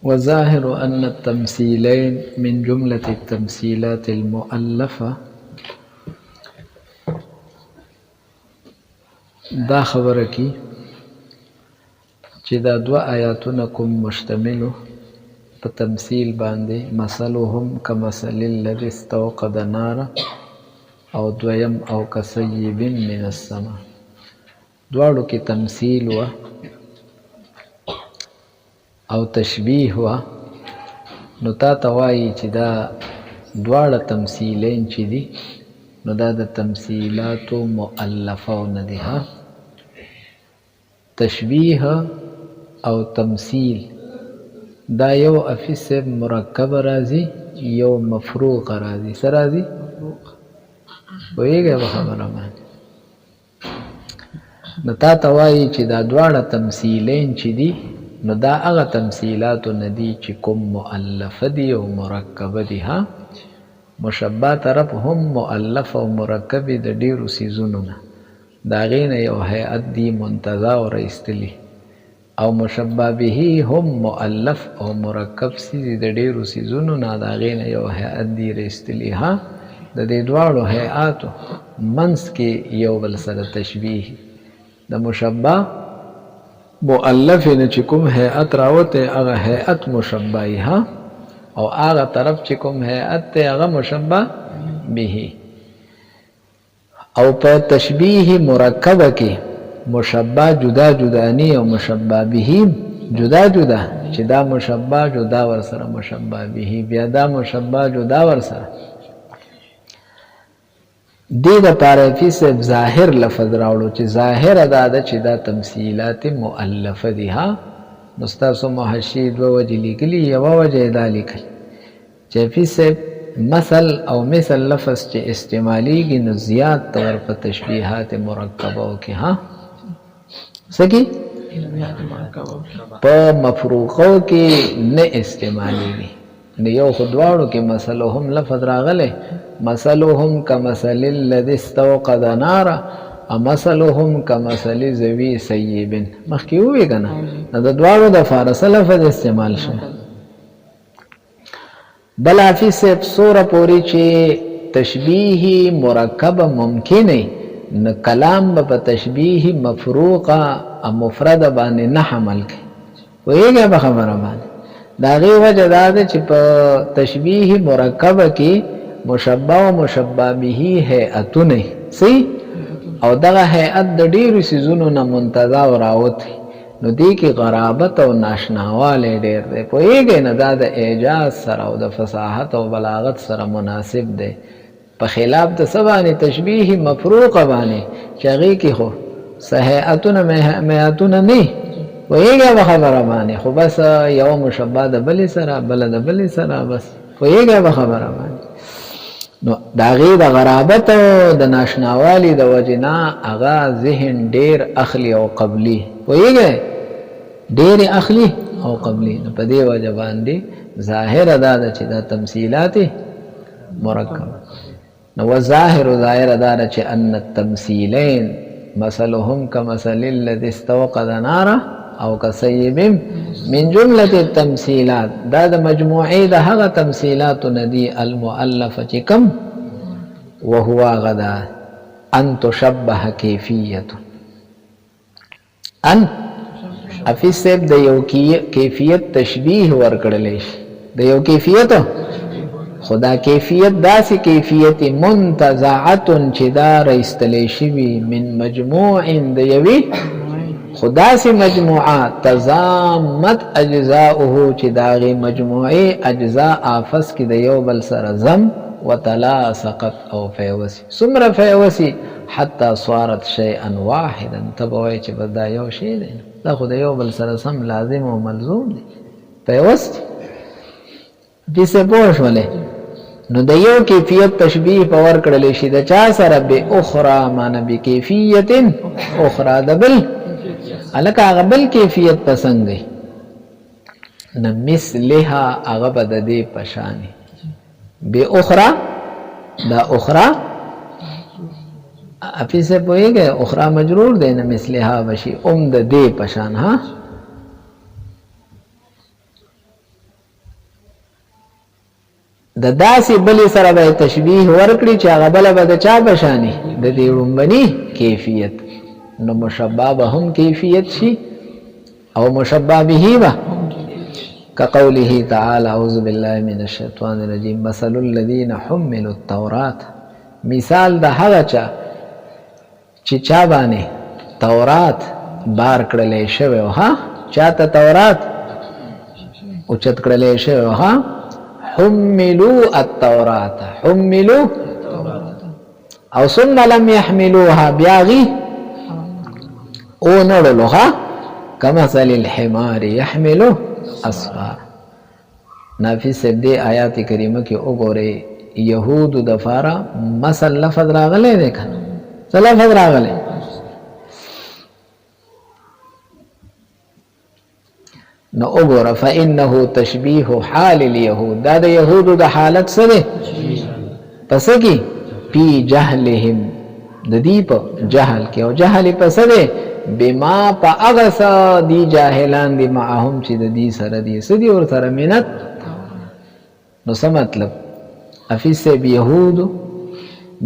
وظاهر أن التمثيلين من جملة التمثيلات المؤلفة. دا خبره کی چې دا دوه آیاتونه کوم مشتملو په تمثيل باندې، مثلهم كمثل الذي استوقد نارا او دویم او كصيب من السماء، دواړو کې تمثيل و او تشبیه و. نو تا ته وایي چې دا دواړه تمثیلین چې دي نو دا د تمثیلاتو مؤلفو نه دي. تشبیه او تمثیل دا یو افیس مرکب راځي، یو مفروغ راځي. څه راځي؟ پوهېږئ په خبره باندې. نو تا ته وایي چې دا دواړه تمثیلین چې دي نو دا هغه تمثیلاتو نه دي چې کوم مؤلفه دي او مرکبه دي. مشبه طرف هم مؤلف او مرکب د ډیرو سیزونو نه، د هغې نه یو هیئت دي منتزع او رایستلي، او مشبه به هم مؤلف او مرکب سیز د ډیرو سیزونو نه، د هغې نه یو هیئت دي رایستلي. د دې دواړو هیئاتو منځ کې یو بل سره تشبیه. د مشبه مؤلف نه چې کوم هیئت راوته هغه هیئت مشبه، او هغه طرف چې کوم هیئت ته هغه مشبه به. او په تشبیه مرکبه کې مشبه جدا جدا نی او مشبه به جدا جدا، چې دا مشبه جدا ور سره مشبه به، بیا دا مشبه جدا ور سره. دې د پاره فی ظاهر لفظ راوړو چې ظاهر ادا ده چې دا تمثیلات مؤلفه دي. نو ستاسو محشي دوه وجې لیکلي، یوه وجه دا لیکل چې فی مثل او مثل لفظ چې استعمالیږي نو زیات طور په تشبیهات مرکبو کې سکی په مفروقو کې نه استعمالیږي. نو یو خو دواړو کې مثلهم لفظ راغلی، مثلهم كمثل الذي استوقد نارا، مثلهم كمثل ذوي سيب. مخکې ووی که نه، نو د دواړو د فارسه لفظ استعمال شو. بل حافظ صاحب سوره پوری چې تشبیه مرکب ممکنه نو کلام به په تشبیه مفروقه او مفرده باندې نه حمل کوي. پوهېږئ په خبره باندې. د هغې وجه دا ده چې په تشبیه مرکبه کې مشبه او مشبه به هیئتونه صحیح، او دغه هیئت د ډیرو څیزونو نه منتزع او راوتی، نو دې کې غرابت او ناشناوالی ډېر دی. پوهېږئ نه، دا د اعجاز سره او د فصاحت او بلاغت سره مناسب دی، په خلاف د څه باندې تشبیه مفروقه باندې چې هغې کې خو څه هیئتونه میعتونه نه. پوهېږئ په خبره باندې، خو بس یوه مشبه د بلې سره، بله د بلې سره، بس پوهېږئ په خبره باندې. نو د هغې د غرابت او د ناشناوالي د وجې نه هغه ذهن ډېر اخلي او قبلي. پوهېږئ ډېرې اخلي او قبلي. نو په دې وجه باندې ظاهره دا ده چې دا تمثیلات مرکب. نو وظاهر ظاهره دا ده چې ان التمثیلین مثلهم كمثل الذي استوقد نارا او كصيب من جملة التمثيلات. دا د مجموعي د هغه تمثيلات ندي المؤلفه چې کم وهو غدا ان تشبه كيفيه. ان افیس صاحب د یو کیفیت تشبیه ورکړلی شي، د یو کیفیت، خدا کیفیت داسې کیفیت منتزعه چې دا رایستلی شوي من مجموع د یوې خدا سی مجموعه تضامت اجزاؤه چې دا غي مجموعه اجزاء آفس کې د یو بل سره زم وتلاصقت او فیوسی، څومره فیوسی حتی صارت شیئا واحدا. تبوي چې بدا یو شی دی، دا خو د یو بل سره سم لازم او ملزوم دی، فیوست دې څه پوه شولې. نو د یو کیفیت تشبیه په ورکړلی شي د چا سره به اخرى، معنی به کیفیت اخرى د بل الکه هغه بل کیفیت پسند دی. نه مثلها هغه به د دې په شانې به اخرى، دا اخرى افیسه پوهېږئ اخرى مجرور دی، نه مثلها بشي د دې په شان. د داسې بلې سره به تشبیه ورکړي چې هغه بله به د چا بشاني د دې ړومبني کیفیت نو مشبه به هم کیفیت شي او مشبه به به كقوله تعالى اعوذ بالله من الشیطان الرجیم مثل الذين حملوا التوراة مثال د هغه چا چې چا باندې تورات بار کړلې شوی ها چاته تورات اوچت کړلې شوی ها حملوا التوراة حملوا او ثم لم يحملوها بیاغي او نړلوها كمثل الحمار يحملوا اسفار نافی سب دې آیات کریمه کې وګوره يهود د فارا مثل لفظ راغله ده کنه څه لفظ راغله نو وګوره فانه تشبيه حال اليهود دا د يهود د حالت سره پس کې پی جهلهم د دې په جهل کې او جهل پس ده بما پا اغسا دی جاہلان دی معاهم چی دا دی سر دی سدی اور سر منت نو سا مطلب افیس سے بیہودو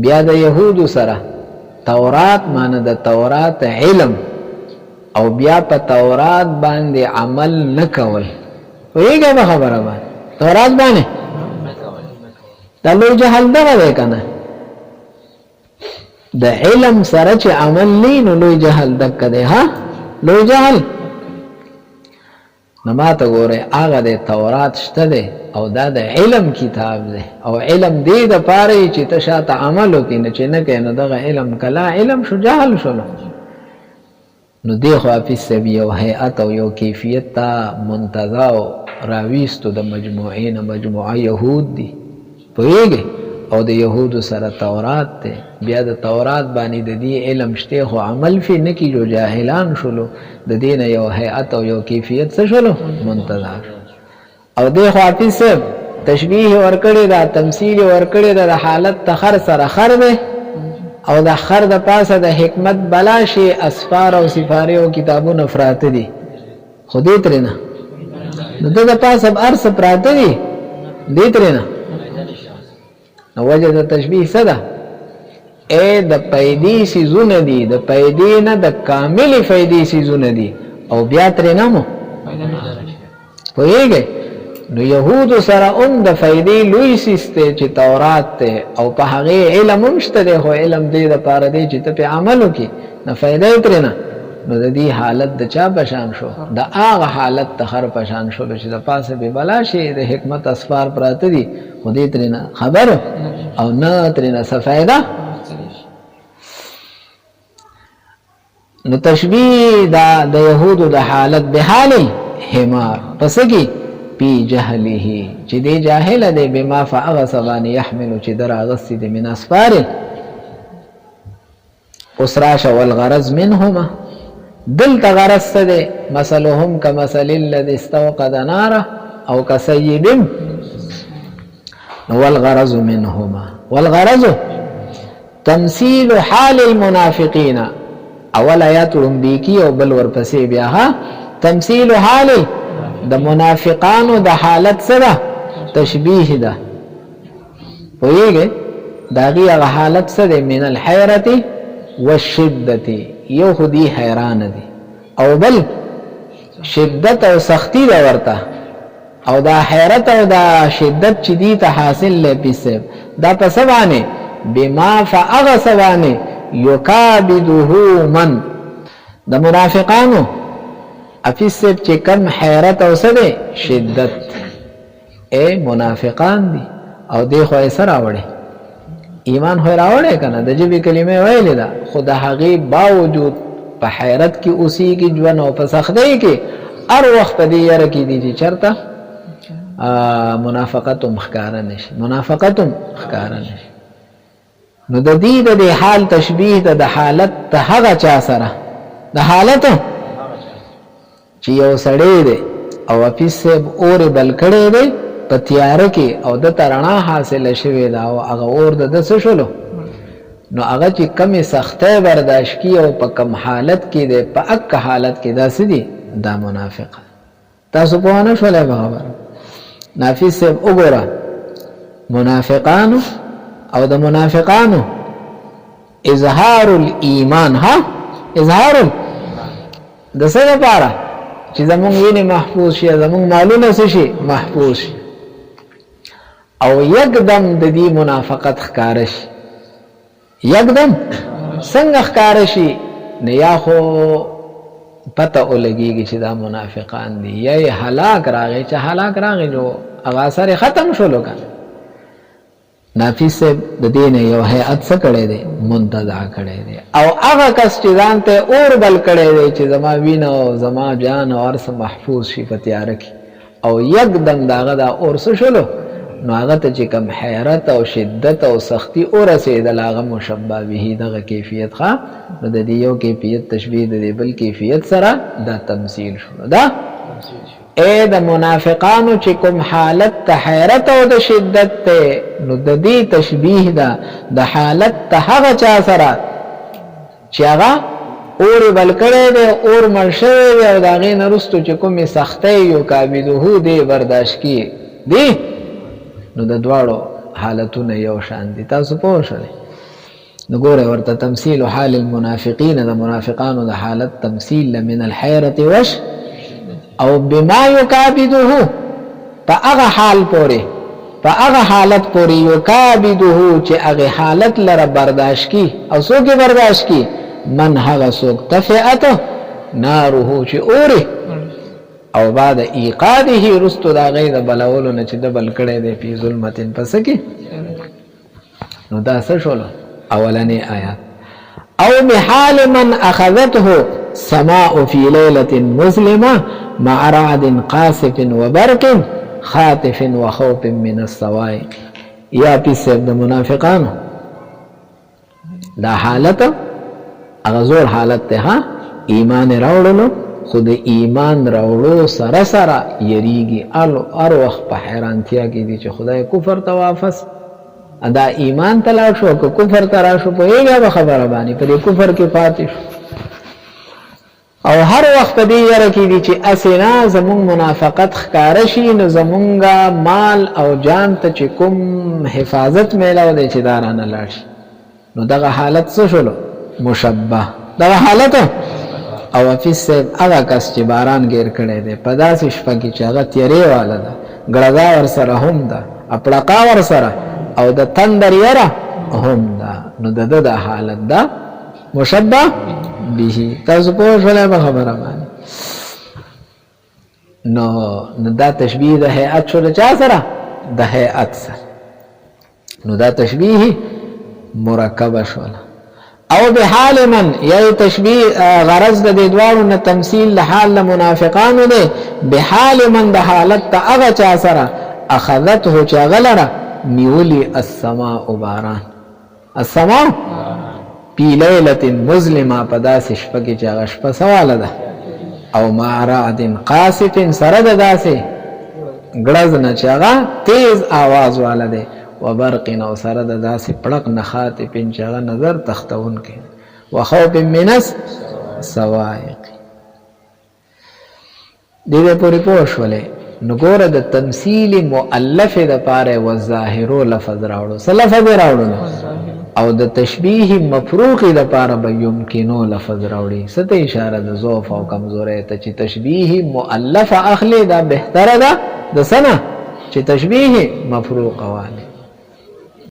بیا دا یهودو سر تورات مانا دا تورات علم او بیا پا تورات باندے عمل نکول وی گا با خبر بان تورات بانے دا لو جہل دا دے کنا د علم سره چې عمل نه نو لوی جهل دک ده ها لوی جهل نو ما ته ګوره هغه د تورات شته ده او دا د علم کتاب ده او علم دې د پاره چې ته شاته عمل وکې نه چې نه کې نو دغه علم کلا علم شو جهل شو نو دی خو په سبي او هيئت او یو کیفیت تا منتزع راويستو د مجموعه يهود دي پوهیږي او د يهودو سره تورات ته بیا د تورات باندې د دې علم شته خو عمل فی نکی جو جاهلان شلو د دین یو هيئت او یو کیفیت څه شلو منتظر او د حافظ تشبیه ورکړی دا تمثيل ورکړی دا حالت تخر سره خر ده او د خر د پاسه د حکمت بلاشي اسفار او سفاره او کتابونه افرات دي خودی ترنه د پاسه ارس پراته دي دې ترنه نو وجه د تشبیه صدا اے د پیدی سیزونه دي د پیدی نه د کامل فیدی سیزونه دي او بیا ترې نامو پوهیږي نو يهود سره د فیدی لوی سیسته چې تورات ته او په هغه علم مشته ده خو علم دې د پاره دی چې ته په عمل وکې نه فائدې ترې نه نو د دې حالت د چا بشان شو د هغه حالت تخر پشان شو چې د پاسه به بلا شي د حکمت اسفار پراته دي خو دې ترې نه خبر او نه ترې نه څه فائدہ نو تشبیه دا د يهودو د حالت به حالي حمار پس کی پی جهله چې دې جاهل دی بما فعل سبان يحمل چې دراغست دي من اسفار اسراش والغرض منهما دل تغرض ده مثلهم كمثل الذي استوقد ناره او كسيب والغرض منهما والغرض تمثيل حال المنافقين اول آیات رنبیکی او بل ورپسې بیا ها تمثيل حال د منافقانو د حالت سره تشبیه ده ویګه داغي هغه حالت سره من الحیرة والشدة یو خودی حیران دي او بل شدت او سختی دا ورته او دا حیرت او دا شدت چې دي ته حاصل لپیسه دا په سبانه بما فاغسبانه یکابده من د منافقانو افیسب چې کم حیرت او سده شدت اے منافقان دي او دی خو یې سره راوړي ایمان خو راوړي کنه د جبې کلمې ویلې ده خو د هغې باوجود په حیرت کې اوسې کې ژوند او په سختۍ کې هر وخت په دې یره کې دي چې چرته منافقت ښکاره نشي منافقت ښکاره نشي نو د دې د حال تشبیه د حالت ته هغه چا سره د حالت چې یو سړی دی او افیس صاحب اور بل کړی دی په تیاره کې او د ترنا حاصله شوې ده او هغه اور د څه شولو نو هغه چې کمې سختۍ برداشت کی او په کم حالت کې دی په اک حالت کې داسې دي دا منافق تاسو په ونه شولای خبر نافیس صاحب وګوره منافقانو او د منافقانو اظهار الایمان ها اظهار د څه لپاره چې زمونږ وینې محفوظ شي زمونږ مالونه شي محفوظ شي او یکدم د دې منافقت ښکار شي یکدم څنګه ښکار شي نه یا خو پته ولګیږي چې دا منافقان دي یا هلاک راغی چې هلاک راغی نو هغه اثر ختم شولو کنه نافیس د دین یو هيئت څه کړي دي منتزع کړي دي او هغه کس چې ځان ته اور بل کړي دي چې زما وینه او زما جان او ارث محفوظ شي په تیار کې او یکدم داغه دا اور څه شولو نو هغه ته چې کم حیرت او شدت او سختی اور رسیدل هغه مشبہ به دغه کیفیت ښه نو د دې یو کیفیت تشبیه د بل کیفیت سره دا تمثيل شو دا اے د منافقانو چې کوم حالت ته حیرت او د شدت ته نو د دې تشبیه ده د حالت ته هغه چا سره چې هغه اور بل کړی دی اور مړ شوی دی او د هغې نه وروستو چې کومې سختۍ یو کابدهو دی برداشت کړي دی نو د دواړو حالتونه یو شان دي تاسو پوه شئ نو ګوره ورته تمثیل حال المنافقین د منافقانو د حالت تمثیل من الحیرة وش او بما یکابدهو په هغه حال پورې په هغه حالت پورې یکابدهو چې هغه حالت لره برداشت کی او څوک برداشت کی من هغه څوک تفعته ناره چې اوره او بعد ایقاده رستو دا غیر بلولو نه چې د بل کړي دی په ظلمتن پس کې نو دا څه شول اولنې آیات او بحال من اخذته سماء في ليلة مظلمة مع رعد قاصف وبرق خاطف وخوف من الصواعق یا پیسب د منافقانو دا حالت اغزور حالت ته ها ایمان راوړلو خود ایمان راوړو سره سره یریږي ار وخت په حیرانتیا کې دي چې خدای کفر ته واپس ادا ایمان تلا شو که کفر ترا شو په یوه خبره باندې په کفر کې پاتې شو او هر وخت دې یره کې دي چې اسنا زمون منافقت ښکار شي نو زمونږه مال او جان ته چې کوم حفاظت میلاو دی چې دارانه لاړ شي نو دغه حالت څه شولو مشبہ دغه حالت او فیس هغه کس چې باران غیر کړي دی په داسې شپه کې چې هغه تیرې واله ده ګړدا ور سره هم ده اپړقا ور سره او د تندر یره هم ده نو د حالت ده مشبہ به تاسو په شوله به خبره باندې نو دا تشبیه د هيئت شو چا سره د هيئت سره نو دا تشبیه مرکب شوله او بحال من یا تشبیه غرض د دې دوارو نه تمثيل حال منافقانو ده بحال من د حالت ته هغه چا سره اخذته چا غلره نیولی السماء باران السماء پی لیلت مظلمه پداس شپکی چاگه شپا سواله ده او مع رعد قاصف سرد داسه گرزن چاگه تیز آواز واله ده و برقن او سرد داسه پڑک نخاطفن چاگه نظر تختون که و خوف منس سوائق دیده پوری پوش ولی نګوره د تمثيل مؤلف د پاره و ظاهرو لفظ راوړو څه لفظ راوړو او د تشبیه مفروق د پاره به يمكنو لفظ راوړي څه ته اشاره د ضعف او کمزوري ته چې تشبیه مؤلف اخلي دا بهتره ده د سنه چې تشبیه مفروق واله